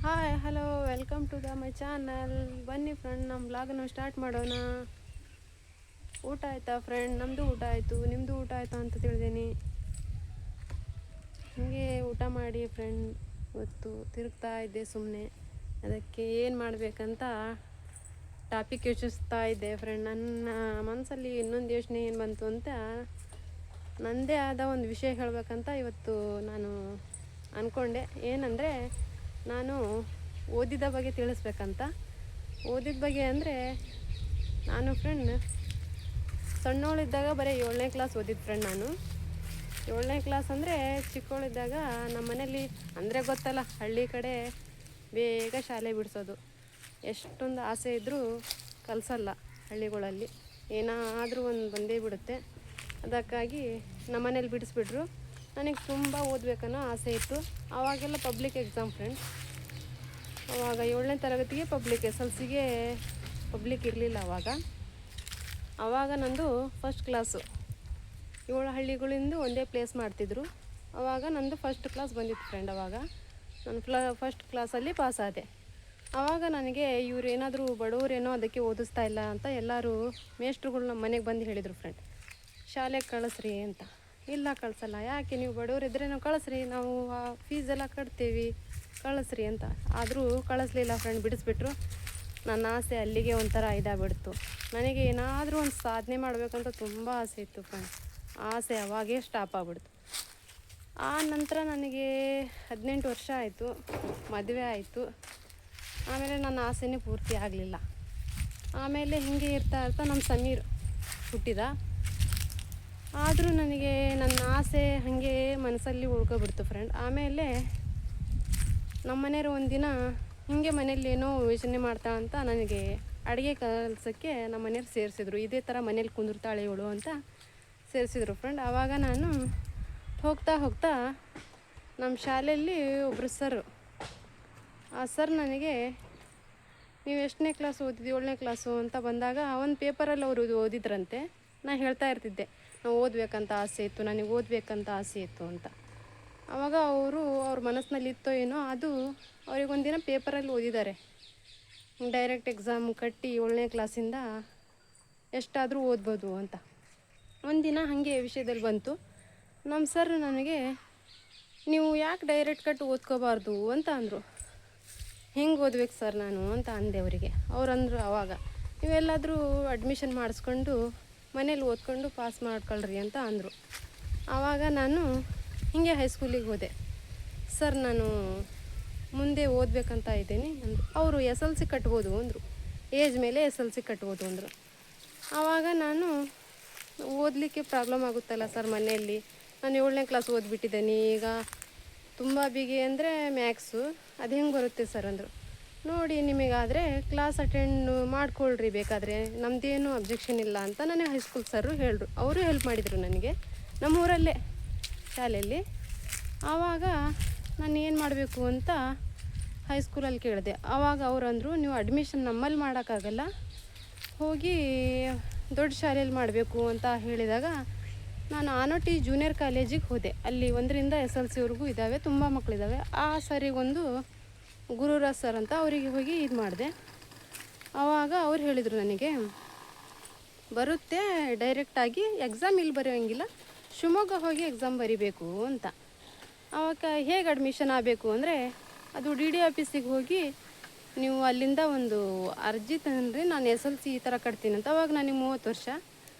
Hi hello welcome to my channel. ಬನ್ನಿ friend, ನಮ್ಮ ಬ್ಲಾಗನ್ನು ಸ್ಟಾರ್ಟ್ ಮಾಡೋಣ. ಊಟ ಆಯಿತಾ ಫ್ರೆಂಡ್? ನಮ್ಮದು ಊಟ ಆಯಿತು. ನಿಮ್ಮದು ಊಟ ಆಯಿತಾ ಅಂತ ತಿಳಿದೀನಿ. ಹೀಗೆ ಊಟ ಮಾಡಿ ಫ್ರೆಂಡ್. ಇವತ್ತು ತಿರುಗ್ತಾ ಇದ್ದೆ ಸುಮ್ಮನೆ. ಅದಕ್ಕೆ ಏನು ಮಾಡಬೇಕಂತ ಟಾಪಿಕ್ ಯೋಚಿಸ್ತಾ ಇದ್ದೆ ಫ್ರೆಂಡ್. ನನ್ನ ಮನಸ್ಸಲ್ಲಿ ಇನ್ನೊಂದು ಯೋಚನೆ ಏನು ಬಂತು ಅಂತ, ನನ್ನದೇ ಆದ ಒಂದು ವಿಷಯ ಹೇಳಬೇಕಂತ ಇವತ್ತು ನಾನು ಅಂದ್ಕೊಂಡೆ. ಏನಂದರೆ, ನಾನು ಓದಿದ ಬಗ್ಗೆ ತಿಳಿಸ್ಬೇಕಂತ. ಓದಿದ ಬಗ್ಗೆ ಅಂದರೆ, ನಾನು ಫ್ರೆಂಡ್ ಸಣ್ಣವಳಿದ್ದಾಗ ಬರೀ 7ನೇ ಕ್ಲಾಸ್ ಓದಿದ್ದು ಫ್ರೆಂಡ್. ನಾನು 7ನೇ ಕ್ಲಾಸ್ ಅಂದರೆ ಚಿಕ್ಕವಳಿದ್ದಾಗ ನಮ್ಮ ಮನೇಲಿ, ಅಂದರೆ ಗೊತ್ತಲ್ಲ, ಹಳ್ಳಿ ಕಡೆ ಬೇಗ ಶಾಲೆ ಬಿಡಿಸೋದು. ಎಷ್ಟೊಂದು ಆಸೆ ಇದ್ದರೂ ಕಲಿಸಲ್ಲ ಹಳ್ಳಿಗಳಲ್ಲಿ. ಏನಾದರೂ ಒಂದು ಬಂದೇ ಬಿಡುತ್ತೆ. ಅದಕ್ಕಾಗಿ ನಮ್ಮ ಮನೇಲಿ ಬಿಡಿಸ್ಬಿಟ್ರು. ನನಗೆ ತುಂಬ ಓದಬೇಕನ್ನೋ ಆಸೆ ಇತ್ತು. ಆವಾಗೆಲ್ಲ ಪಬ್ಲಿಕ್ ಎಕ್ಸಾಮ್ ಫ್ರೆಂಡ್. ಆವಾಗ 7ನೇ ತರಗತಿಗೆ ಪಬ್ಲಿಕ್, SLCಗೆ ಪಬ್ಲಿಕ್ ಇರಲಿಲ್ಲ ಆವಾಗ ನಂದು ಫಸ್ಟ್ ಕ್ಲಾಸು. 7 ಹಳ್ಳಿಗಳಿಂದ ಒಂದೇ ಪ್ಲೇಸ್ ಮಾಡ್ತಿದ್ರು. ಆವಾಗ ನಂದು ಫಸ್ಟ್ ಕ್ಲಾಸ್ ಬಂದಿತ್ತು ಫ್ರೆಂಡ್. ಆವಾಗ ನಾನು ಫಸ್ಟ್ ಕ್ಲಾಸಲ್ಲಿ ಪಾಸ್ ಆದೆ. ಆವಾಗ ನನಗೆ ಇವ್ರು ಏನಾದರೂ ಬಡವರೇನೋ ಅದಕ್ಕೆ ಓದಿಸ್ತಾ ಇಲ್ಲ ಅಂತ ಎಲ್ಲರೂ ಮೇಷ್ಟ್ರುಗಳು ನಮ್ಮ ಮನೆಗೆ ಬಂದು ಹೇಳಿದರು ಫ್ರೆಂಡ್, ಶಾಲೆಗೆ ಕಳಿಸ್ರಿ ಅಂತ. ಇಲ್ಲ ಕಳಿಸಲ್ಲ, ಯಾಕೆ ನೀವು ಬಡವರಿದ್ದರೆ ನಾವು ಕಳಿಸ್ರಿ, ನಾವು ಫೀಸೆಲ್ಲ ಕಟ್ತೀವಿ, ಕಳಿಸ್ರಿ ಅಂತ. ಆದರೂ ಕಳಿಸ್ಲಿಲ್ಲ ಫ್ರೆಂಡ್, ಬಿಡಿಸ್ಬಿಟ್ರು. ನನ್ನ ಆಸೆ ಅಲ್ಲಿಗೆ ಒಂಥರ ಇದಾಗ್ಬಿಡ್ತು. ನನಗೆ ಏನಾದರೂ ಒಂದು ಸಾಧನೆ ಮಾಡಬೇಕಂತ ತುಂಬ ಆಸೆ ಇತ್ತು ಫ್ರೆಂಡ್. ಆಸೆ ಅವಾಗೇ ಸ್ಟಾಪ್ ಆಗಿಬಿಡ್ತು. ಆ ನಂತರ ನನಗೆ 18 ವರ್ಷ ಆಯಿತು, ಮದುವೆ ಆಯಿತು. ಆಮೇಲೆ ನನ್ನ ಆಸೆನೇ ಪೂರ್ತಿ ಆಗಲಿಲ್ಲ. ಆಮೇಲೆ ಹೀಗೆ ಇರ್ತಾ ನಮ್ಮ ಸಮೀರ್ ಹುಟ್ಟಿದ. ಆದರೂ ನನಗೆ ನನ್ನ ಆಸೆ ಹಾಗೆ ಮನಸ್ಸಲ್ಲಿ ಉಳ್ಕೊಬಿಡ್ತು ಫ್ರೆಂಡ್. ಆಮೇಲೆ ನಮ್ಮ ಮನೆಯವರು ಒಂದಿನ ಹೀಗೆ ಮನೇಲಿ ಏನೋ ಯೋಚನೆ ಮಾಡ್ತಾಳಂತ ನನಗೆ ಅಡುಗೆ ಕಲಿಸೋಕ್ಕೆ ನಮ್ಮ ಮನೆಯವ್ರು ಸೇರಿಸಿದ್ರು. ಇದೇ ಥರ ಮನೇಲಿ ಕುಂದಿರ್ತಾಳೆ ಇವಳು ಅಂತ ಸೇರಿಸಿದ್ರು ಫ್ರೆಂಡ್. ಆವಾಗ ನಾನು ಹೋಗ್ತಾ ನಮ್ಮ ಶಾಲೆಯಲ್ಲಿ ಒಬ್ಬರು ಸರ್, ಆ ಸರ್ ನನಗೆ, ನೀವು ಎಷ್ಟನೇ ಕ್ಲಾಸ್ ಓದಿದ್ದು? 7ನೇ ಕ್ಲಾಸು ಅಂತ ಬಂದಾಗ ಒಂದು ಪೇಪರಲ್ಲಿ ಅವರು ಓದಿದ್ರಂತೆ. ನಾನು ಹೇಳ್ತಾ ಇರ್ತಿದ್ದೆ, ನಾವು ಓದಬೇಕಂತ ಆಸೆ ಇತ್ತು, ನನಗೆ ಓದಬೇಕಂತ ಆಸೆ ಇತ್ತು ಅಂತ. ಆವಾಗ ಅವ್ರ ಮನಸ್ಸಿನಲ್ಲಿ ಇತ್ತೋ ಏನೋ, ಅದು ಅವರಿಗೊಂದಿನ ಪೇಪರಲ್ಲಿ ಓದಿದ್ದಾರೆ, ಡೈರೆಕ್ಟ್ ಎಕ್ಸಾಮ್ ಕಟ್ಟಿ 7ನೇ ಕ್ಲಾಸಿಂದ ಎಷ್ಟಾದರೂ ಓದ್ಬೋದು ಅಂತ. ಒಂದಿನ ಹಾಗೆ ವಿಷಯದಲ್ಲಿ ಬಂತು. ನಮ್ಮ ಸರ್ ನನಗೆ, ನೀವು ಯಾಕೆ ಡೈರೆಕ್ಟ್ ಕಟ್ಟು ಓದ್ಕೋಬಾರ್ದು ಅಂತ ಅಂದರು. ಹೆಂಗೆ ಓದ್ಬೇಕು ಸರ್ ನಾನು ಅಂತ ಅಂದೆ ಅವರಿಗೆ. ಅವರಂದರು ಆವಾಗ, ನೀವೆಲ್ಲಾದರೂ ಅಡ್ಮಿಷನ್ ಮಾಡಿಸ್ಕೊಂಡು ಮನೇಲಿ ಓದ್ಕೊಂಡು ಪಾಸ್ ಮಾಡ್ಕೊಳ್ರಿ ಅಂತ ಅಂದರು. ಆವಾಗ ನಾನು ಹೀಗೆ ಹೈಸ್ಕೂಲಿಗೆ ಹೋದೆ. ಸರ್ ನಾನು ಮುಂದೆ ಓದಬೇಕಂತ ಇದ್ದೀನಿ ಅಂದರು. ಅವರು SLC ಕಟ್ಬೋದು ಅಂದರು, ಏಜ್ ಮೇಲೆ SLC ಕಟ್ಬೋದು ಅಂದರು. ಆವಾಗ ನಾನು, ಓದಲಿಕ್ಕೆ ಪ್ರಾಬ್ಲಮ್ ಆಗುತ್ತಲ್ಲ ಸರ್ ಮನೆಯಲ್ಲಿ, ನಾನು 7ನೇ ಕ್ಲಾಸ್ ಓದ್ಬಿಟ್ಟಿದ್ದೀನಿ, ಈಗ ತುಂಬ ಬಿಗಿ ಅಂದರೆ ಮ್ಯಾಕ್ಸು, ಅದು ಹೆಂಗೆ ಬರುತ್ತೆ ಸರ್ ಅಂದರು. ನೋಡಿ, ನಿಮಗಾದರೆ ಕ್ಲಾಸ್ ಅಟೆಂಡ್ ಮಾಡ್ಕೊಳ್ರಿ, ಬೇಕಾದರೆ ನಮ್ಮದೇನು ಅಬ್ಜೆಕ್ಷನ್ ಇಲ್ಲ ಅಂತ ನನಗೆ ಹೈಸ್ಕೂಲ್ ಸರು ಹೇಳಿದ್ರು. ಅವರು ಹೆಲ್ಪ್ ಮಾಡಿದರು ನನಗೆ ನಮ್ಮೂರಲ್ಲೇ ಶಾಲೆಯಲ್ಲಿ. ಆವಾಗ ನಾನು ಏನು ಮಾಡಬೇಕು ಅಂತ ಹೈಸ್ಕೂಲಲ್ಲಿ ಕೇಳಿದೆ. ಆವಾಗ ಅವ್ರು ಅಂದರು, ನೀವು ಅಡ್ಮಿಷನ್ ನಮ್ಮಲ್ಲಿ ಮಾಡೋಕ್ಕಾಗಲ್ಲ, ಹೋಗಿ ದೊಡ್ಡ ಶಾಲೆಯಲ್ಲಿ ಮಾಡಬೇಕು ಅಂತ ಹೇಳಿದಾಗ, ನಾನು ಆನೋಟಿ ಜೂನಿಯರ್ ಕಾಲೇಜಿಗೆ ಹೋದೆ. ಅಲ್ಲಿ 1ರಿಂದ SLCವರೆಗೂ ಇದ್ದಾವೆ, ತುಂಬ ಮಕ್ಕಳಿದ್ದಾವೆ. ಆ ಸರಿಗೊಂದು ಗುರುರಾಜ್ ಸರ್ ಅಂತ ಅವರಿಗೆ ಹೋಗಿ ಇದು ಮಾಡಿದೆ. ಆವಾಗ ಅವ್ರು ಹೇಳಿದರು ನನಗೆ, ಬರುತ್ತೆ ಡೈರೆಕ್ಟಾಗಿ ಎಕ್ಸಾಮ್ ಇಲ್ಲಿ ಬರೆಯೋಂಗಿಲ್ಲ, ಶಿವಮೊಗ್ಗ ಹೋಗಿ ಎಕ್ಸಾಮ್ ಬರಿಬೇಕು ಅಂತ. ಆವಾಗ ಹೇಗೆ ಅಡ್ಮಿಷನ್ ಆಗಬೇಕು ಅಂದರೆ, ಅದು DD ಆಫೀಸಿಗೆ ಹೋಗಿ ನೀವು ಅಲ್ಲಿಂದ ಒಂದು ಅರ್ಜಿ ತಂದ್ರಿ, ನಾನು SLC ಈ ಥರ ಕಟ್ತೀನಿ ಅಂತ. ಅವಾಗ ನನಗೆ 30 ವರ್ಷ.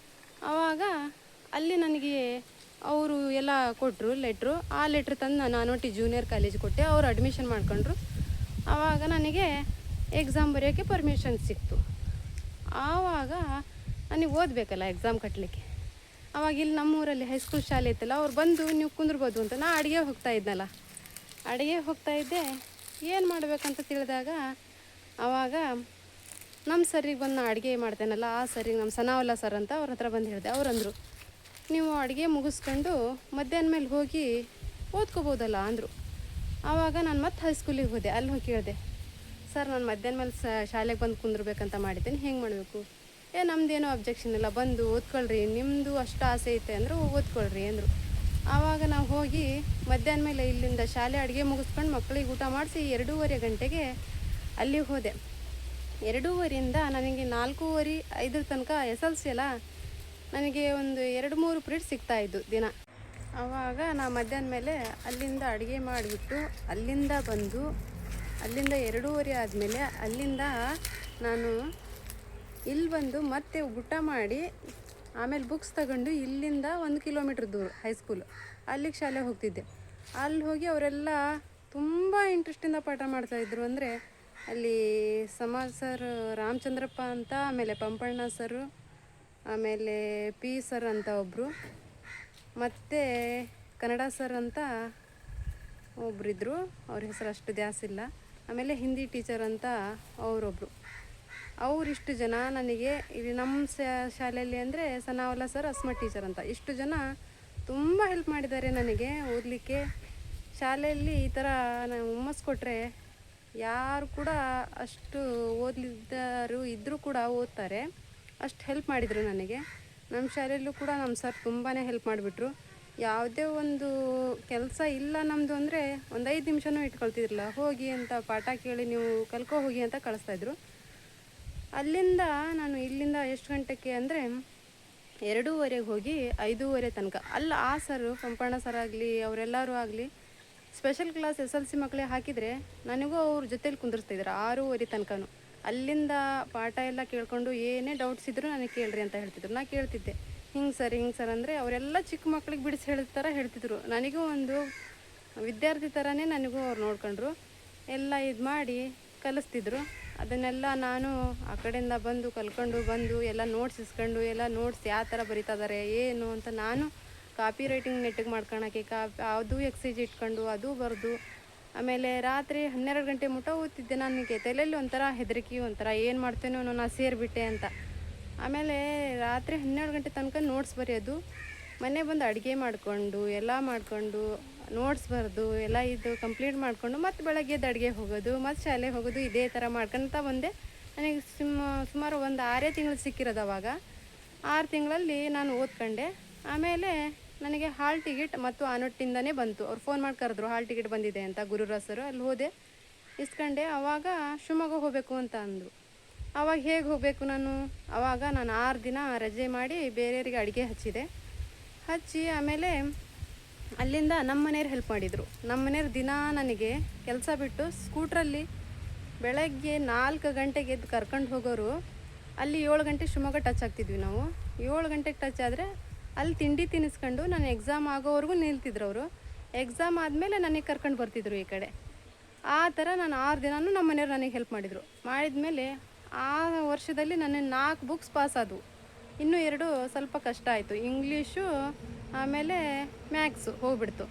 ಆವಾಗ ಅಲ್ಲಿ ನನಗೆ ಅವರು ಎಲ್ಲ ಕೊಟ್ಟರು ಲೆಟ್ರು. ಆ ಲೆಟ್ರ್ ತಂದು ನಾನು ಆನೋಟಿ ಜೂನಿಯರ್ ಕಾಲೇಜ್ ಕೊಟ್ಟೆ. ಅವರು ಅಡ್ಮಿಷನ್ ಮಾಡ್ಕೊಂಡ್ರು. ಆವಾಗ ನನಗೆ ಎಕ್ಸಾಮ್ ಬರೆಯೋಕ್ಕೆ ಪರ್ಮಿಷನ್ ಸಿಕ್ತು. ಆವಾಗ ನನಗೆ ಓದಬೇಕಲ್ಲ ಎಕ್ಸಾಮ್ ಕಟ್ಟಲಿಕ್ಕೆ. ಆವಾಗ ಇಲ್ಲಿ ನಮ್ಮೂರಲ್ಲಿ ಹೈಸ್ಕೂಲ್ ಶಾಲೆ ಇತ್ತಲ್ಲ, ಅವ್ರು ಬಂದು ನೀವು ಕುಂದ್ರಬೋದು ಅಂತ. ನಾ ಅಡುಗೆ ಹೋಗ್ತಾಯಿದ್ದೆ. ಏನು ಮಾಡಬೇಕಂತ ತಿಳಿದಾಗ, ಆವಾಗ ನಮ್ಮ ಸರಿಗೆ ಬಂದು, ನಾ ಅಡುಗೆ ಮಾಡ್ತೇನಲ್ಲ ಆ ಸರಿಗೆ, ನಮ್ಮ ಸನಾವಲ್ಲ ಸರ್ ಅಂತ, ಅವ್ರ ಹತ್ರ ಬಂದು ಹೇಳಿದೆ. ಅವ್ರಂದರು, ನೀವು ಅಡುಗೆ ಮುಗಿಸ್ಕೊಂಡು ಮಧ್ಯಾಹ್ನ ಮೇಲೆ ಹೋಗಿ ಓದ್ಕೋಬೋದಲ್ಲ ಅಂದರು. ಆವಾಗ ನಾನು ಮತ್ತೆ ಹೈಸ್ಕೂಲಿಗೆ ಹೋದೆ. ಅಲ್ಲಿ ಹೋಗಿ ಕೇಳಿದೆ, ಸರ್ ನಾನು ಮಧ್ಯಾಹ್ನ ಮೇಲೆ ಶಾಲೆಗೆ ಬಂದು ಕುಂದ್ರಬೇಕಂತ ಮಾಡಿದ್ದೀನಿ, ಹೆಂಗೆ ಮಾಡಬೇಕು? ನಮ್ಮದೇನೋ ಅಬ್ಜೆಕ್ಷನ್ ಇಲ್ಲ, ಬಂದು ಓದ್ಕೊಳ್ರಿ, ನಿಮ್ಮದು ಅಷ್ಟು ಆಸೆ ಐತೆ ಅಂದ್ರೆ ಓದ್ಕೊಳ್ರಿ ಅಂದರು. ಆವಾಗ ನಾವು ಹೋಗಿ ಮಧ್ಯಾಹ್ನ ಮೇಲೆ ಇಲ್ಲಿಂದ ಶಾಲೆ ಅಡುಗೆ ಮುಗಿಸ್ಕೊಂಡು ಮಕ್ಕಳಿಗೆ ಊಟ ಮಾಡಿಸಿ 2:30 ಗಂಟೆಗೆ ಅಲ್ಲಿ ಹೋದೆ. 2:30ಯಿಂದ ನನಗೆ 4:30 5 ತನಕ SLC ಅಲ್ಲ, ನನಗೆ ಒಂದು 2-3 ಪೀರಿಯಡ್ ಸಿಗ್ತಾಯಿದ್ದು ದಿನ. ಆವಾಗ ನಾ ಮಧ್ಯಾಹ್ನ ಮೇಲೆ ಅಲ್ಲಿಂದ ಅಡುಗೆ ಮಾಡಿಬಿಟ್ಟು ಅಲ್ಲಿಂದ ಬಂದು ಅಲ್ಲಿಂದ 2:30 ಆದಮೇಲೆ ಅಲ್ಲಿಂದ ನಾನು ಇಲ್ಲಿ ಬಂದು ಮತ್ತೆ ಊಟ ಮಾಡಿ ಆಮೇಲೆ ಬುಕ್ಸ್ ತಗೊಂಡು ಇಲ್ಲಿಂದ 1 ಕಿಲೋಮೀಟ್ರ್ ದೂರ ಹೈಸ್ಕೂಲು, ಅಲ್ಲಿಗೆ ಶಾಲೆ ಹೋಗ್ತಿದ್ದೆ. ಅಲ್ಲಿ ಹೋಗಿ ಅವರೆಲ್ಲ ತುಂಬ ಇಂಟ್ರೆಸ್ಟಿಂದ ಪಾಠ ಮಾಡ್ತಾಯಿದ್ರು. ಅಂದರೆ ಅಲ್ಲಿ ಸಮಾಜ ಸರ್ ರಾಮಚಂದ್ರಪ್ಪ ಅಂತ, ಆಮೇಲೆ ಪಂಪಣ್ಣ ಸರು, ಆಮೇಲೆ ಪಿ ಸರ್ ಅಂತ ಒಬ್ಬರು, ಮತ್ತು ಕನ್ನಡ ಸರ್ ಅಂತ ಒಬ್ಬರಿದ್ದರು, ಅವ್ರ ಹೆಸರು ಅಷ್ಟು ದ್ಯಾಸಿಲ್ಲ. ಆಮೇಲೆ ಹಿಂದಿ ಟೀಚರ್ ಅಂತ ಅವರೊಬ್ಬರು. ಅವರಿಷ್ಟು ಜನ ನನಗೆ ಇಲ್ಲಿ ನಮ್ಮ ಶಾಲೆಯಲ್ಲಿ ಅಂದರೆ ಸನಾವಲ್ಲ ಸರ್, ಅಸ್ಮಾ ಟೀಚರ್ ಅಂತ, ಇಷ್ಟು ಜನ ತುಂಬ ಹೆಲ್ಪ್ ಮಾಡಿದ್ದಾರೆ ನನಗೆ ಓದಲಿಕ್ಕೆ. ಶಾಲೆಯಲ್ಲಿ ಈ ಥರ ನಾನು ಹುಮ್ಮಸ್ ಕೊಟ್ಟರೆ ಯಾರು ಕೂಡ ಅಷ್ಟು ಓದಲಿದ್ದರು ಇದ್ದರೂ ಕೂಡ ಓದ್ತಾರೆ, ಅಷ್ಟು ಹೆಲ್ಪ್ ಮಾಡಿದರು ನನಗೆ. ನಮ್ಮ ಶಾಲೆಯಲ್ಲೂ ಕೂಡ ನಮ್ಮ ಸರ್ ತುಂಬಾ ಹೆಲ್ಪ್ ಮಾಡಿಬಿಟ್ರು. ಯಾವುದೇ ಒಂದು ಕೆಲಸ ಇಲ್ಲ ನಮ್ಮದು ಅಂದರೆ ಒಂದು 5 ನಿಮಿಷನೂ ಇಟ್ಕೊಳ್ತಿದ್ರಲ್ಲ, ಹೋಗಿ ಅಂತ ಪಾಠ ಕೇಳಿ ನೀವು ಕಲ್ಕೊ ಹೋಗಿ ಅಂತ ಕಳಿಸ್ತಾಯಿದ್ರು. ಅಲ್ಲಿಂದ ನಾನು ಇಲ್ಲಿಂದ ಎಷ್ಟು ಗಂಟೆಗೆ ಅಂದರೆ 2:30 ಹೋಗಿ 5:30 ತನಕ ಅಲ್ಲ ಆ ಸರು ಪಂಪಣ್ಣ ಸರ್ ಆಗಲಿ ಅವರೆಲ್ಲರೂ ಆಗಲಿ ಸ್ಪೆಷಲ್ ಕ್ಲಾಸ್ SLC ಮಕ್ಕಳೇ ಹಾಕಿದರೆ ನನಗೂ ಅವ್ರ ಜೊತೇಲಿ ಕುಂದಿರ್ಸ್ತಿದ್ರು 6:30 ತನಕನೂ. ಅಲ್ಲಿಂದ ಪಾಠ ಎಲ್ಲ ಕೇಳ್ಕೊಂಡು ಏನೇ ಡೌಟ್ಸ್ ಇದ್ದರೂ ನನಗೆ ಕೇಳ್ರಿ ಅಂತ ಹೇಳ್ತಿದ್ರು. ನಾನು ಕೇಳ್ತಿದ್ದೆ, ಹಿಂಗೆ ಸರ್ ಅಂದರೆ ಅವರೆಲ್ಲ ಚಿಕ್ಕ ಮಕ್ಳಿಗೆ ಬಿಡಿಸಿ ಹೇಳಿದ ಹೇಳ್ತಿದ್ರು. ನನಗೂ ಒಂದು ವಿದ್ಯಾರ್ಥಿ ಥರನೇ ನನಗೂ ಅವ್ರು ನೋಡ್ಕೊಂಡ್ರು, ಎಲ್ಲ ಇದು ಮಾಡಿ ಕಲಿಸ್ತಿದ್ರು. ಅದನ್ನೆಲ್ಲ ನಾನು ಆ ಕಡೆಯಿಂದ ಬಂದು ಕಲ್ಕೊಂಡು ಬಂದು ಎಲ್ಲ ನೋಟ್ಸ್ ಇಸ್ಕೊಂಡು ಎಲ್ಲ ನೋಟ್ಸ್ ಯಾವ ಥರ ಬರಿತಾ ಇದ್ದಾರೆ ಏನು ಅಂತ ನಾನು ಕಾಪಿ ರೈಟಿಂಗ್ ನೆಟ್ಟಿಗೆ ಮಾಡ್ಕೊಳಕ್ಕೆ ಅದು ಎಕ್ಸೈಜ್ ಇಟ್ಕೊಂಡು ಅದು ಬರೆದು, ಆಮೇಲೆ ರಾತ್ರಿ 12 ಗಂಟೆ ಮುಟ ಓದ್ತಿದ್ದೆ. ನನಗೆ ತಲೆಯಲ್ಲಿ ಒಂಥರ ಹೆದರಿಕೆ, ಒಂಥರ ಏನು ಮಾಡ್ತೇನೋ ನಾನು ಸೇರಿಬಿಟ್ಟೆ ಅಂತ. ಆಮೇಲೆ ರಾತ್ರಿ 12 ಗಂಟೆ ತನಕ ನೋಟ್ಸ್ ಬರೆಯೋದು, ಮನೆ ಬಂದು ಅಡುಗೆ ಮಾಡಿಕೊಂಡು ಎಲ್ಲ ಮಾಡಿಕೊಂಡು ನೋಟ್ಸ್ ಬರೆದು ಎಲ್ಲ ಇದು ಕಂಪ್ಲೀಟ್ ಮಾಡಿಕೊಂಡು ಮತ್ತು ಬೆಳಗ್ಗೆ ಎದ್ದು ಅಡುಗೆ ಹೋಗೋದು, ಮತ್ತು ಶಾಲೆಗೆ ಹೋಗೋದು, ಇದೇ ಥರ ಮಾಡ್ಕೊಳ್ತಾ ಬಂದೆ. ನನಗೆ ಸುಮಾರು ಒಂದು 6 ತಿಂಗಳು ಸಿಕ್ಕಿರೋದು. ಅವಾಗ 6 ತಿಂಗಳಲ್ಲಿ ನಾನು ಓದ್ಕೊಂಡೆ. ಆಮೇಲೆ ನನಗೆ ಹಾಲ್ ಟಿಕೆಟ್ ಮತ್ತು ಆನೊಟ್ಟಿಂದನೇ ಬಂತು. ಅವ್ರು ಫೋನ್ ಮಾಡಿ ಕರೆದ್ರು, ಹಾಲ್ ಟಿಕೆಟ್ ಬಂದಿದೆ ಅಂತ ಗುರುರಾಜ್ ಸರು. ಅಲ್ಲಿ ಹೋದೆ, ಇಸ್ಕೊಂಡೆ. ಆವಾಗ ಶಿವಮೊಗ್ಗ ಹೋಗಬೇಕು ಅಂತ ಅಂದರು. ಆವಾಗ ಹೇಗೆ ಹೋಗಬೇಕು ನಾನು? ಆವಾಗ ನಾನು 6 ದಿನ ರಜೆ ಮಾಡಿ ಬೇರೆಯವರಿಗೆ ಅಡುಗೆ ಹಚ್ಚಿ ಆಮೇಲೆ ಅಲ್ಲಿಂದ ನಮ್ಮ ಮನೆಯವ್ರು ಹೆಲ್ಪ್ ಮಾಡಿದರು. ನಮ್ಮ ಮನೆಯವ್ರು ದಿನ ನನಗೆ ಕೆಲಸ ಬಿಟ್ಟು ಸ್ಕೂಟ್ರಲ್ಲಿ ಬೆಳಗ್ಗೆ 4 ಗಂಟೆಗೆ ಎದ್ದು ಕರ್ಕೊಂಡು ಹೋಗೋರು. ಅಲ್ಲಿ 7 ಗಂಟೆ ಶಿವಮೊಗ್ಗ ಟಚ್ ಆಗ್ತಿದ್ವಿ ನಾವು. 7 ಗಂಟೆಗೆ ಟಚ್ ಆದರೆ ಅಲ್ಲಿ ತಿಂಡಿ ತಿನ್ನಿಸ್ಕೊಂಡು ನಾನು ಎಕ್ಸಾಮ್ ಆಗೋವರೆಗೂ ನಿಲ್ತಿದ್ರು ಅವರು. ಎಕ್ಸಾಮ್ ಆದಮೇಲೆ ನನಗೆ ಕರ್ಕೊಂಡು ಬರ್ತಿದ್ರು ಈ ಕಡೆ. ಆ ಥರ ನಾನು 6 ದಿನವೂ ನಮ್ಮ ಮನೆಯವ್ರು ನನಗೆ ಹೆಲ್ಪ್ ಮಾಡಿದರು. ಮಾಡಿದ್ಮೇಲೆ ಆ ವರ್ಷದಲ್ಲಿ ನನ್ನ 4 ಬುಕ್ಸ್ ಪಾಸ್ ಆದವು. ಇನ್ನೂ 2 ಸ್ವಲ್ಪ ಕಷ್ಟ ಆಯಿತು, ಇಂಗ್ಲೀಷು ಆಮೇಲೆ ಮ್ಯಾಥ್ಸು ಹೋಗ್ಬಿಡ್ತು.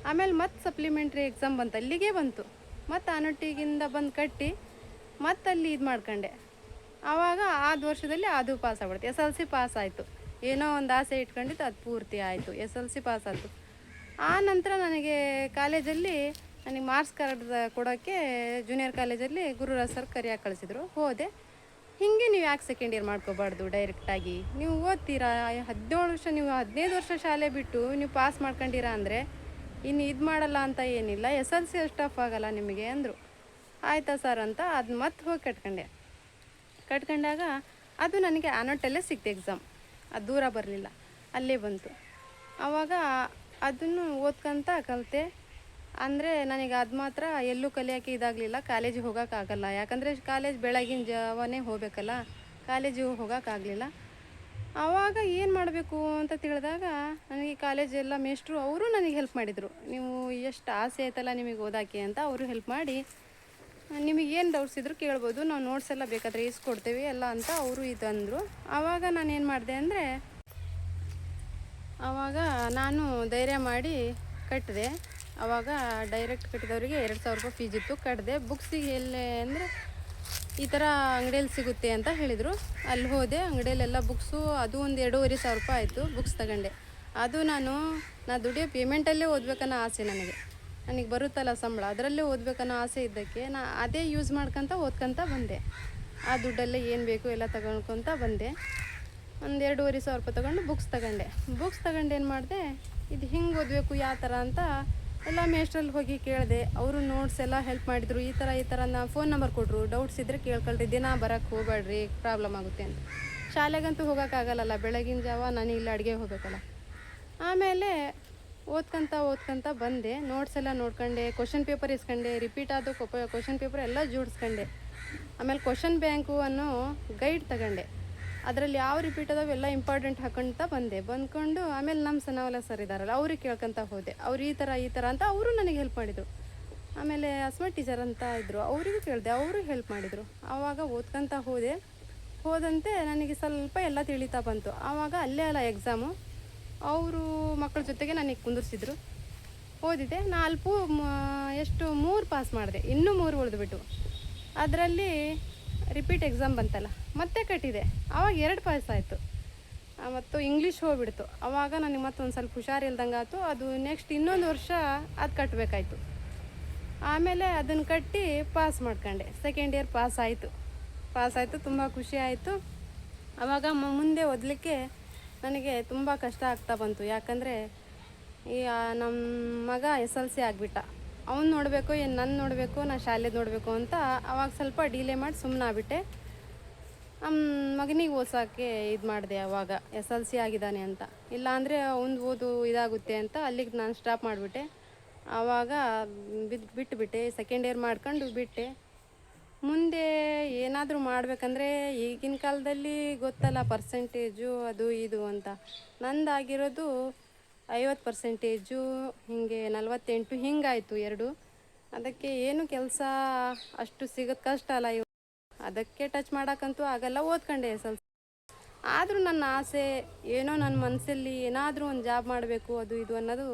ಆಮೇಲೆ ಮತ್ತೆ ಸಪ್ಲಿಮೆಂಟ್ರಿ ಎಕ್ಸಾಮ್ ಬಂತು, ಅಲ್ಲಿಗೆ ಬಂತು. ಮತ್ತು ಆನೊಟ್ಟಿಗಿಂದ ಬಂದು ಕಟ್ಟಿ ಮತ್ತು ಅಲ್ಲಿ ಇದು ಮಾಡ್ಕೊಂಡೆ. ಆವಾಗ ಆದ ವರ್ಷದಲ್ಲಿ ಅದು ಪಾಸ್ ಆಗ್ಬಿಡ್ತು. SLC ಪಾಸ್ ಆಯಿತು. ಏನೋ ಒಂದು ಆಸೆ ಇಟ್ಕೊಂಡಿತ್ತು, ಅದು ಪೂರ್ತಿ ಆಯಿತು. SLC ಪಾಸ್ ಆಯಿತು. ಆ ನಂತರ ನನಗೆ ಕಾಲೇಜಲ್ಲಿ ನನಗೆ ಮಾರ್ಕ್ಸ್ ಕಾರ್ಡ್ ಕೊಡೋಕ್ಕೆ ಜೂನಿಯರ್ ಕಾಲೇಜಲ್ಲಿ ಗುರುರಾಜ್ ಸರ್ ಕರಿಯಾಗಿ ಕಳಿಸಿದ್ರು. ಹೋದೆ. ಹೀಗೆ ನೀವು ಯಾಕೆ ಸೆಕೆಂಡ್ ಇಯರ್ ಮಾಡ್ಕೋಬಾರ್ದು? ಡೈರೆಕ್ಟಾಗಿ ನೀವು ಓದ್ತೀರಾ, 17 ವರ್ಷ ನೀವು 15 ವರ್ಷ ಶಾಲೆ ಬಿಟ್ಟು ನೀವು ಪಾಸ್ ಮಾಡ್ಕೊಂಡಿರಾ ಅಂದರೆ ಇನ್ನು ಇದು ಮಾಡಲ್ಲ ಅಂತ ಏನಿಲ್ಲ, SLC ಅಷ್ಟು ಟಫ್ ಆಗಲ್ಲ ನಿಮಗೆ ಅಂದರು. ಆಯಿತಾ ಸರ್ ಅಂತ ಅದು ಮತ್ತೆ ಹೋಗಿ ಕಟ್ಕೊಂಡಾಗ ಅದು ನನಗೆ ಆನೊಟ್ಟಲ್ಲೇ ಸಿಕ್ತು ಎಕ್ಸಾಮ್. ಅದು ದೂರ ಬರಲಿಲ್ಲ, ಅಲ್ಲೇ ಬಂತು. ಆವಾಗ ಅದನ್ನು ಓದ್ಕೊಂತ ಕಲಿತೆ. ಅಂದರೆ ನನಗೆ ಅದು ಮಾತ್ರ ಎಲ್ಲೂ ಕಲಿಯೋಕ್ಕೆ ಇದಾಗಲಿಲ್ಲ, ಕಾಲೇಜಿಗೆ ಹೋಗೋಕ್ಕಾಗಲ್ಲ. ಯಾಕಂದರೆ ಕಾಲೇಜ್ ಬೆಳಗಿನ ಜಾವನೇ ಹೋಗಬೇಕಲ್ಲ, ಕಾಲೇಜಿಗೆ ಹೋಗೋಕ್ಕಾಗಲಿಲ್ಲ. ಆವಾಗ ಏನು ಮಾಡಬೇಕು ಅಂತ ತಿಳಿದಾಗ ನನಗೆ ಕಾಲೇಜೆಲ್ಲ ಮೇಷ್ಟ್ರು ಅವರು ನನಗೆ ಹೆಲ್ಪ್ ಮಾಡಿದರು. ನೀವು ಎಷ್ಟು ಆಸೆ ಆಯ್ತಲ್ಲ ನಿಮಗೆ ಓದೋಕ್ಕೆ ಅಂತ ಅವರು ಹೆಲ್ಪ್ ಮಾಡಿ, ನಿಮಗೇನು ಡೌಟ್ಸ್ ಇದ್ದರೂ ಕೇಳ್ಬೋದು, ನಾವು ನೋಟ್ಸ್ ಎಲ್ಲ ಬೇಕಾದರೆ ಇಸ್ಕೊಡ್ತೇವೆ ಎಲ್ಲ ಅಂತ ಅವರು ಇದು ಅಂದರು. ಆವಾಗ ನಾನೇನು ಮಾಡಿದೆ ಅಂದರೆ ಆವಾಗ ನಾನು ಧೈರ್ಯ ಮಾಡಿ ಕಟ್ಟಿದೆ. ಆವಾಗ ಡೈರೆಕ್ಟ್ ಕಟ್ಟಿದವರಿಗೆ 2,000 ರೂಪಾಯಿ ಫೀಸ್ ಇತ್ತು, ಕಟ್ಟಿದೆ. ಬುಕ್ಸಿಗೆ ಎಲ್ಲೇ ಅಂದರೆ ಈ ಥರ ಅಂಗಡಿಯಲ್ಲಿ ಸಿಗುತ್ತೆ ಅಂತ ಹೇಳಿದರು. ಅಲ್ಲಿ ಹೋದೆ, ಅಂಗಡಿಯಲ್ಲೆಲ್ಲ ಬುಕ್ಸು ಅದು ಒಂದು 2,500 ರೂಪಾಯಿ ಆಯಿತು. ಬುಕ್ಸ್ ತಗೊಂಡೆ. ಅದು ನಾನು ದುಡಿಯೋ ಪೇಮೆಂಟಲ್ಲೇ ಓದಬೇಕನ್ನೋ ಆಸೆ ನನಗೆ ಬರುತ್ತಲ್ಲ ಸಂಬಳ, ಅದರಲ್ಲೇ ಓದಬೇಕನ್ನೋ ಆಸೆ ಇದ್ದಕ್ಕೆ ಅದೇ ಯೂಸ್ ಮಾಡ್ಕೊತ ಓದ್ಕೊತ ಬಂದೆ. ಆ ದುಡ್ಡಲ್ಲೇ ಏನು ಬೇಕು ಎಲ್ಲ ತಗೊಳ್ಕೊತ ಬಂದೆ. ಒಂದು 2,500 ರೂಪಾಯಿ ತೊಗೊಂಡು ಬುಕ್ಸ್ ತಗೊಂಡು ಏನು ಮಾಡಿದೆ, ಇದು ಹಿಂಗೆ ಓದಬೇಕು ಯಾವ ಥರ ಅಂತ ಎಲ್ಲ ಮೇಷ್ಟ್ರಲ್ಲಿ ಹೋಗಿ ಕೇಳಿದೆ. ಅವರು ನೋಟ್ಸ್ ಎಲ್ಲ ಹೆಲ್ಪ್ ಮಾಡಿದರು. ಈ ಥರ ನಾ ಫೋನ್ ನಂಬರ್ ಕೊಟ್ಟರು, ಡೌಟ್ಸ್ ಇದ್ದರೆ ಕೇಳ್ಕೊಳ್ರಿ, ದಿನ ಬರೋಕ್ಕೆ ಹೋಗಬೇಡ್ರಿ, ಪ್ರಾಬ್ಲಮ್ ಆಗುತ್ತೆ ಅಂತ. ಶಾಲೆಗಂತೂ ಹೋಗೋಕ್ಕಾಗಲ್ಲಲ್ಲ, ಬೆಳಗಿನ ಜಾವ ನಾನು ಇಲ್ಲಿ ಅಡುಗೆ ಹೋಗಬೇಕಲ್ಲ. ಆಮೇಲೆ ಓದ್ಕೊಂತ ಬಂದೆ. ನೋಟ್ಸ್ ಎಲ್ಲ ನೋಡ್ಕೊಂಡೆ, ಕ್ವಶನ್ ಪೇಪರ್ ಇಸ್ಕೊಂಡೆ, ರಿಪೀಟ್ ಆದ ಕ್ವಶನ್ ಪೇಪರ್ ಎಲ್ಲ ಜೋಡಿಸ್ಕೊಂಡೆ. ಆಮೇಲೆ ಕ್ವಶನ್ ಬ್ಯಾಂಕು ಅನ್ನೋ ಗೈಡ್ ತಗೊಂಡೆ. ಅದರಲ್ಲಿ ಯಾವ ರಿಪೀಟ್ ಅದಾವೆ ಎಲ್ಲ ಇಂಪಾರ್ಟೆಂಟ್ ಹಾಕೊಂತ ಬಂದ್ಕೊಂಡು ಆಮೇಲೆ ನಮ್ಮ ಸನಾವಲ ಸರ್ ಇದ್ದಾರಲ್ಲ ಅವ್ರಿಗೆ ಕೇಳ್ಕೊತ ಹೋದೆ. ಅವ್ರು ಈ ಥರ ಅಂತ ಅವರು ನನಗೆ ಹೆಲ್ಪ್ ಮಾಡಿದರು. ಆಮೇಲೆ ಅಸ್ಮತ್ ಟೀಚರ್ ಅಂತ ಇದ್ದರು, ಅವರಿಗೂ ಕೇಳಿದೆ, ಅವರು ಹೆಲ್ಪ್ ಮಾಡಿದರು. ಆವಾಗ ಓದ್ಕೊತ ಹೋದಂತೆ ನನಗೆ ಸ್ವಲ್ಪ ಎಲ್ಲ ತಿಳಿತಾ ಬಂತು. ಆವಾಗ ಅಲ್ಲೇ ಅಲ್ಲ ಎಕ್ಸಾಮು, ಅವರು ಮಕ್ಕಳ ಜೊತೆಗೆ ನನಗೆ ಕುಂದಿರ್ಸಿದ್ರು. ಓದಿದೆ 3 ಪಾಸ್ ಮಾಡಿದೆ, ಇನ್ನೂ 3 ಉಳಿದ್ಬಿಟ್ಟು. ಅದರಲ್ಲಿ ರಿಪೀಟ್ ಎಕ್ಸಾಮ್ ಬಂತಲ್ಲ, ಮತ್ತೆ ಕಟ್ಟಿದೆ. ಆವಾಗ 2 ಪಾಸ್ ಆಯಿತು. ಮತ್ತು ಇಂಗ್ಲೀಷ್ ಹೋಗ್ಬಿಡ್ತು. ಆವಾಗ ನನಗೆ ಮತ್ತೊಂದು ಸ್ವಲ್ಪ ಹುಷಾರಿಲ್ದಂಗೆ ಆಯಿತು. ಅದು ನೆಕ್ಸ್ಟ್ ಇನ್ನೊಂದು ವರ್ಷ ಅದು ಕಟ್ಟಬೇಕಾಯ್ತು. ಆಮೇಲೆ ಅದನ್ನು ಕಟ್ಟಿ ಪಾಸ್ ಮಾಡ್ಕೊಂಡೆ. ಸೆಕೆಂಡ್ ಇಯರ್ ಪಾಸ್ ಆಯಿತು. ತುಂಬ ಖುಷಿ ಆಯಿತು. ಆವಾಗ ಮುಂದೆ ಓದಲಿಕ್ಕೆ ನನಗೆ ತುಂಬ ಕಷ್ಟ ಆಗ್ತಾ ಬಂತು. ಯಾಕಂದರೆ ಈ ನಮ್ಮ ಮಗ SLC ಆಗಿಬಿಟ್ಟ. ಅವ್ನು ನೋಡಬೇಕು, ಏನು ನನ್ನ ನೋಡಬೇಕು, ನಾನು ಶಾಲೆದು ನೋಡಬೇಕು ಅಂತ ಆವಾಗ ಸ್ವಲ್ಪ ಡಿಲೇ ಮಾಡಿ ಸುಮ್ಮನೆ ಆಗ್ಬಿಟ್ಟೆ. ಮಗನಿಗೆ ಓದ್ಸೋಕ್ಕೆ ಇದು ಮಾಡಿದೆ. ಆವಾಗ SLC ಆಗಿದ್ದಾನೆ ಅಂತ, ಇಲ್ಲಾಂದರೆ ಅವ್ನು ಓದು ಇದಾಗುತ್ತೆ ಅಂತ ಅಲ್ಲಿಗೆ ನಾನು ಸ್ಟಾಪ್ ಮಾಡಿಬಿಟ್ಟೆ. ಆವಾಗ ಬಿಟ್ಟುಬಿಟ್ಟೆ. ಸೆಕೆಂಡ್ ಇಯರ್ ಮಾಡ್ಕೊಂಡು ಬಿಟ್ಟೆ. ಮುಂದೆ ಏನಾದರೂ ಮಾಡಬೇಕಂದ್ರೆ ಈಗಿನ ಕಾಲದಲ್ಲಿ ಗೊತ್ತಲ್ಲ, ಪರ್ಸೆಂಟೇಜು ಅದು ಇದು ಅಂತ. ನಂದಾಗಿರೋದು 50%, ಹೀಗೆ 48 ಹಿಂಗಾಯಿತು 2. ಅದಕ್ಕೆ ಏನು ಕೆಲಸ ಅಷ್ಟು ಸಿಗೋದು ಕಷ್ಟ ಅಲ್ಲ. ಅದಕ್ಕೆ ಟಚ್ ಮಾಡೋಕ್ಕಂತೂ ಆಗಲ್ಲ. ಓದ್ಕೊಂಡೆ ಸ್ವಲ್ಪ. ಆದರೂ ನನ್ನ ಆಸೆ ಏನೋ, ನನ್ನ ಮನಸ್ಸಲ್ಲಿ ಏನಾದರೂ ಒಂದು ಜಾಬ್ ಮಾಡಬೇಕು ಅದು ಇದು ಅನ್ನೋದು.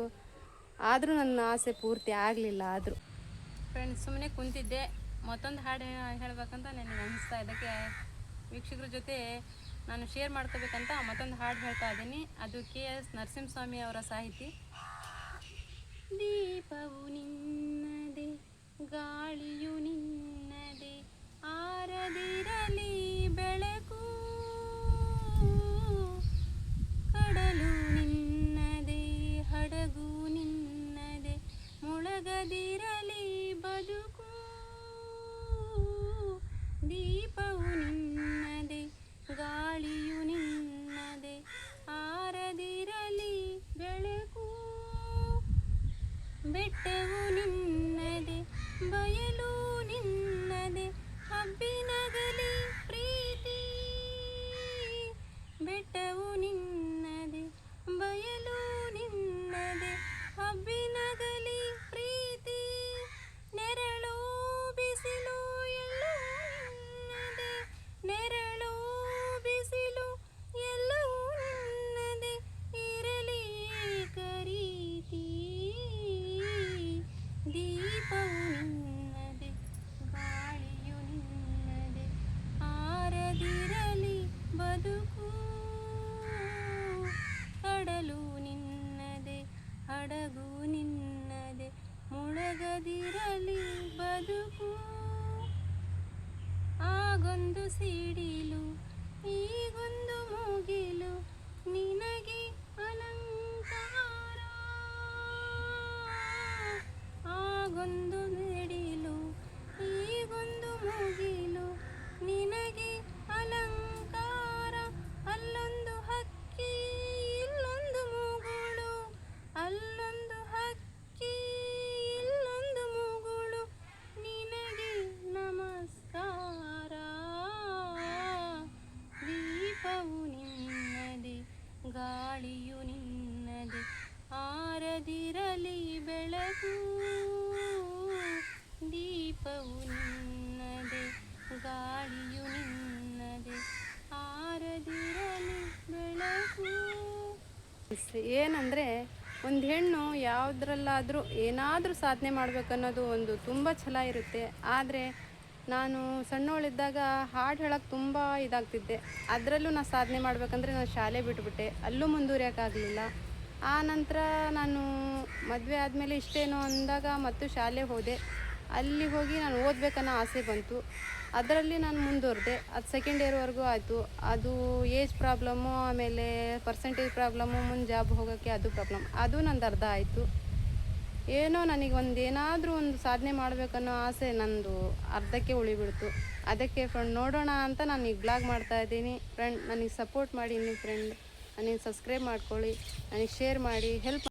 ಆದರೂ ನನ್ನ ಆಸೆ ಪೂರ್ತಿ ಆಗಲಿಲ್ಲ. ಆದರೂ ಫ್ರೆಂಡ್ಸ್ ಸುಮ್ಮನೆ ಕುಂತಿದ್ದೆ. ಮತ್ತೊಂದು ಹಾಡು ಹೇಳಬೇಕಂತ ನನಗೆ ಅನಿಸ್ತಾ. ಇದಕ್ಕೆ ವೀಕ್ಷಕರ ಜೊತೆ ನಾನು ಶೇರ್ ಮಾಡ್ಕೋಬೇಕಂತ ಮತ್ತೊಂದು ಹಾಡು ಹೇಳ್ತಾ ಇದ್ದೀನಿ. ಅದು KS ನರಸಿಂಹಸ್ವಾಮಿ ಅವರ ಸಾಹಿತಿ. ದೀಪವು ನಿನ್ನದೆ, ಗಾಳಿಯು ನಿನ್ನದೆ, ಆರದಿರಲಿ ಬೆಳಕು, ಕಡಲು ನಿನ್ನದೆ, ಹಡಗು ನಿನ್ನದೆ, ಮುಳಗದಿರಲಿ ಬದುಕು. ದೀಪವು ನಿನ್ನದೆ, ಗಾಳಿಯು ನಿನ್ನದೆ, ಆರದಿರಲಿ ಬೆಳಕು, ಬೆಟ್ಟವು ನಿನ್ನದೆ, ಬಯಲು ನಿನ್ನದೆ, ಹಬ್ಬಿನಗಲಿ ಪ್ರೀತಿ. ಬೆಟ್ಟವು ನಿನ್ನದೆ, ಬಯಲು ನಿನ್ನದೆ, ಹಬ್ಬಿನಗಲಿ ಪ್ರೀತಿ. ನೆರಳು ಬಿಸಿಲು ಎಲ್ಲೂ ನಿನ್ನದೆ, ನೆರಳು ಬಿಸಿಲು ಎಲ್ಲವೂ ನಿನ್ನದೆ, ಇರಲಿ ಕರೀತಿ. ದೀಪವು ನಿನ್ನದೆ, ಗಾಳಿಯು ನಿನ್ನದೆ, ಆರದಿರಲಿ ಬದುಕು, ಕಡಲು ನಿನ್ನದೆ, ಹಡಗು ನಿನ್ನದೆ, ಮುಳಗದಿರಲಿ ಬದುಕು. ಆಗೊಂದು ಸಿಡಿಲು, ಈಗೊಂದು ಮುಗಿಲು, ನಿನಗೆ ಅಲಂಕಾರ. ಆಗೊಂದು ಸಿಡಿಲು, ಈಗೊಂದು ಮುಗಿಲು, ನಿನಗೆ ಅಲಂಕಾರ. ಅಲ್ಲೊಂದು ಹಕ್ಕಿ, ಇಲ್ಲೊಂದು ಮುಗುಳು, ಅಲ್ಲೊಂದು ಹಕ್ಕಿ, ಇಲ್ಲೊಂದು ಮುಗುಳು, ನಿನಗೆ ನಮಸ್ಕಾರ. ದೀಪವು ನಿನ್ನದೆ, ಗಾಳಿಯು ನಿನ್ನದೆ, ಆರದಿರಲಿ ಬೆಳಕು. ದೀಪವು ನಿನ್ನದೆ, ಗಾಳಿಯು ನಿನ್ನದೆ, ಆರದಿರಲಿ ಬೆಳಕು. ಏನಂದರೆ, ಒಂದು ಹೆಣ್ಣು ಯಾವುದ್ರಲ್ಲಾದರೂ ಏನಾದರೂ ಸಾಧನೆ ಮಾಡಬೇಕನ್ನೋದು ಒಂದು ತುಂಬ ಛಲ ಇರುತ್ತೆ. ಆದರೆ ನಾನು ಸಣ್ಣವಳಿದ್ದಾಗ ಹಾಡು ಹೇಳೋಕ್ಕೆ ತುಂಬ ಇದಾಗ್ತಿದ್ದೆ. ಅದರಲ್ಲೂ ನಾನು ಸಾಧನೆ ಮಾಡಬೇಕಂದ್ರೆ ನಾನು ಶಾಲೆ ಬಿಟ್ಬಿಟ್ಟೆ, ಅಲ್ಲೂ ಮುಂದುವರಿಯೋಕ್ಕಾಗಲಿಲ್ಲ. ಆ ನಂತರ ನಾನು ಮದುವೆ ಆದಮೇಲೆ ಇಷ್ಟೇನೋ ಅಂದಾಗ ಮತ್ತು ಶಾಲೆ ಹೋದೆ. ಅಲ್ಲಿ ಹೋಗಿ ನಾನು ಓದಬೇಕನ್ನೋ ಆಸೆ ಬಂತು. ಅದರಲ್ಲಿ ನಾನು ಮುಂದುವರೆದೆ. ಅದು ಸೆಕೆಂಡ್ ಇಯರ್ವರೆಗೂ ಆಯಿತು. ಅದು ಏಜ್ ಪ್ರಾಬ್ಲಮ್ಮು, ಆಮೇಲೆ ಪರ್ಸೆಂಟೇಜ್ ಪ್ರಾಬ್ಲಮ್ಮು, ಮುಂದೆ ಜಾಬ್ ಹೋಗೋಕ್ಕೆ ಅದು ಪ್ರಾಬ್ಲಮ್. ಅದು ನಂದು ಅರ್ಧ ಆಯಿತು. ಏನೋ ನನಗೆ ಏನಾದರೂ ಒಂದು ಸಾಧನೆ ಮಾಡಬೇಕನ್ನೋ ಆಸೆ ನಂದು ಅರ್ಧಕ್ಕೆ ಉಳಿಬಿಡ್ತು. ಅದಕ್ಕೆ ಫ್ರೆಂಡ್ ನೋಡೋಣ ಅಂತ ನಾನು ಈಗ ಬ್ಲಾಗ್ ಮಾಡ್ತಾಯಿದ್ದೀನಿ. ಫ್ರೆಂಡ್ ನನಗೆ ಸಪೋರ್ಟ್ ಮಾಡಿ, ನಿಮ್ಮ ಫ್ರೆಂಡ್ ನನಗೆ ಸಬ್ಸ್ಕ್ರೈಬ್ ಮಾಡ್ಕೊಳ್ಳಿ, ನನಗೆ ಶೇರ್ ಮಾಡಿ, ಹೆಲ್ಪ್